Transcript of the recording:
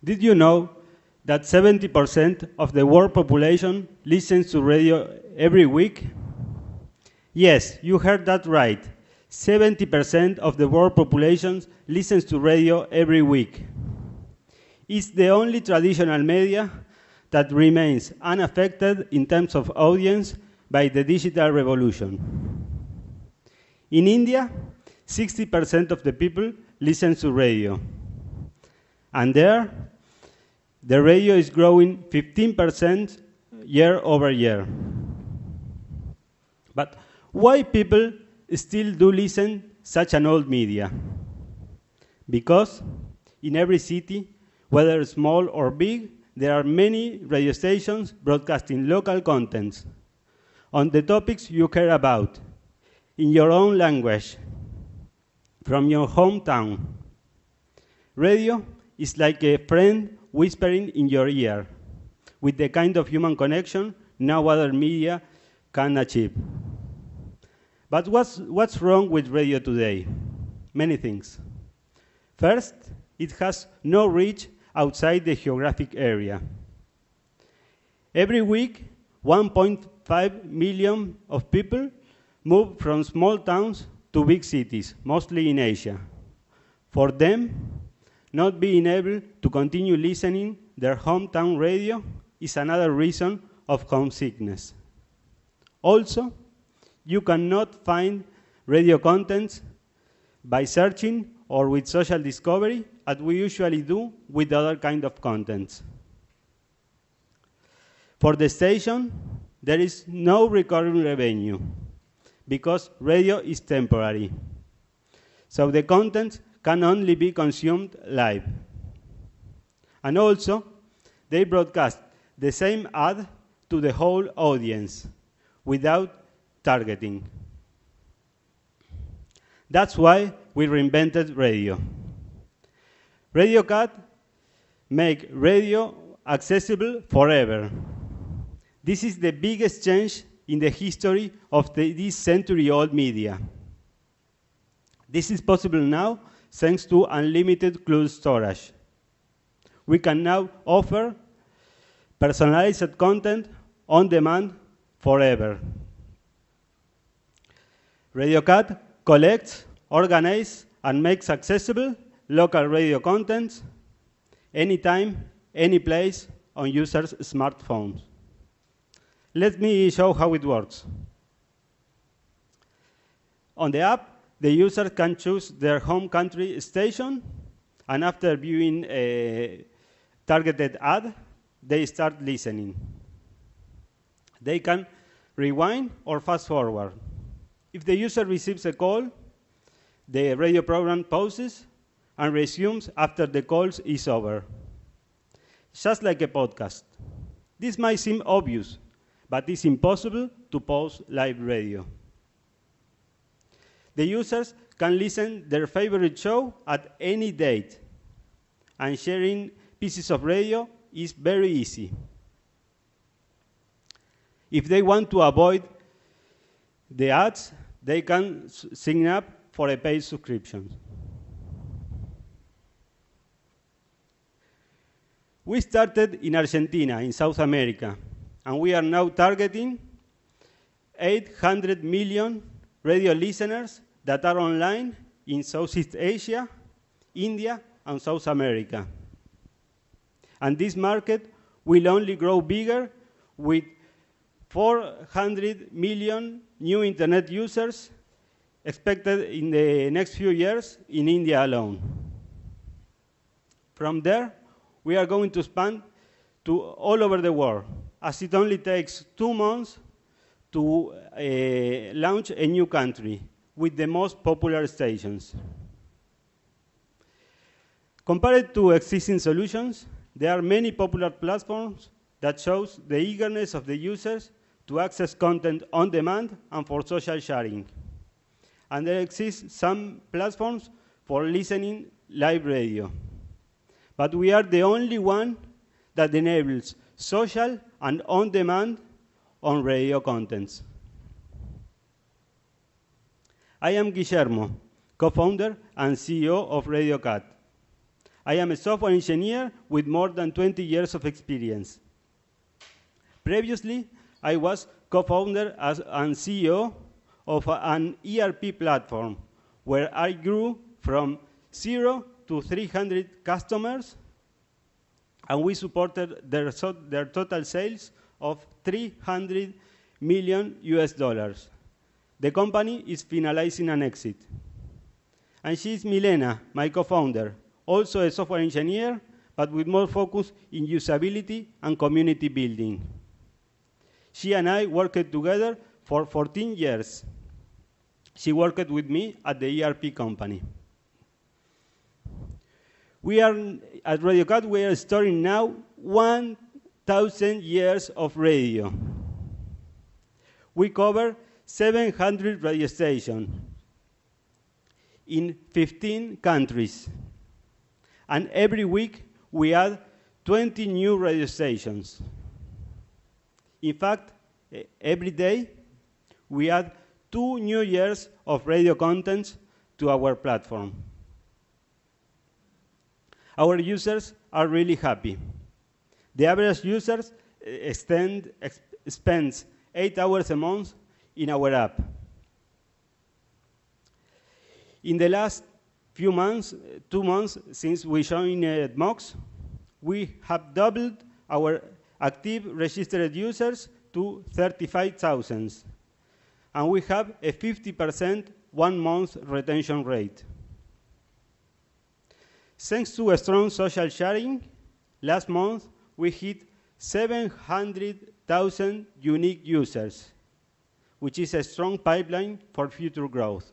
Did you know that 70% of the world population listens to radio every week? Yes, you heard that right. 70% of the world population listens to radio every week. It's the only traditional media that remains unaffected in terms of audience by the digital revolution. In India, 60% of the people listen to radio. And there, the radio is growing 15% year over year. But why people still do listen such an old media? Because in every city, whether small or big, there are many radio stations broadcasting local contents on the topics you care about, in your own language, from your hometown. Radio is like a friend whispering in your ear, with the kind of human connection no other media can achieve. But what's wrong with radio today? Many things. First, it has no reach outside the geographic area. Every week, 1.5 million of people move from small towns to big cities, mostly in Asia. For them, not being able to continue listening their hometown radio is another reason of homesickness. Also, you cannot find radio contents by searching or with social discovery, as we usually do with other kind of contents. For the station, there is no recurring revenue because radio is temporary. So the content can only be consumed live. And also, they broadcast the same ad to the whole audience without targeting. That's why we reinvented radio. RadioCut make radio accessible forever. This is the biggest change in the history of this century-old media. This is possible now thanks to unlimited cloud storage. We can now offer personalized content on demand forever. RadioCut collects, organizes, and makes accessible local radio content anytime, any place on users' smartphones. Let me show how it works. On the app, the user can choose their home country station, and after viewing a targeted ad, they start listening. They can rewind or fast forward. If the user receives a call, the radio program pauses and resumes after the call is over, just like a podcast. This might seem obvious, but it's impossible to pause live radio. The users can listen their favorite show at any date, and sharing pieces of radio is very easy. If they want to avoid the ads, they can sign up for a paid subscription. We started in Argentina, in South America, and we are now targeting 800 million radio listeners that are online in Southeast Asia, India, and South America. And this market will only grow bigger with 400 million new internet users expected in the next few years in India alone. From there, we are going to expand to all over the world, as it only takes 2 months to launch a new country with the most popular stations. Compared to existing solutions, there are many popular platforms that shows the eagerness of the users to access content on demand and for social sharing. And there exist some platforms for listening live radio. But we are the only one that enables social and on-demand on radio contents. I am Guillermo, co-founder and CEO of RadioCut. I am a software engineer with more than 20 years of experience. Previously, I was co-founder and CEO of an ERP platform where I grew from 0 to 300 customers, and we supported their total sales of 300 million US dollars. The company is finalizing an exit. And she's Milena, my co-founder, also a software engineer, but with more focus in usability and community building. She and I worked together for 14 years. She worked with me at the ERP company. We are, at RadioCut, we are storing now 1,000 years of radio. We cover 700 radio stations in 15 countries. And every week, we add 20 new radio stations. In fact, every day, we add 2 new years of radio content to our platform. Our users are really happy. The average user spends 8 hours a month in our app. In the last few months, 2 months since we joined MOX, we have doubled our active registered users to 35,000. And we have a 50% 1-month retention rate. Thanks to a strong social sharing, last month we hit 700,000 unique users, which is a strong pipeline for future growth.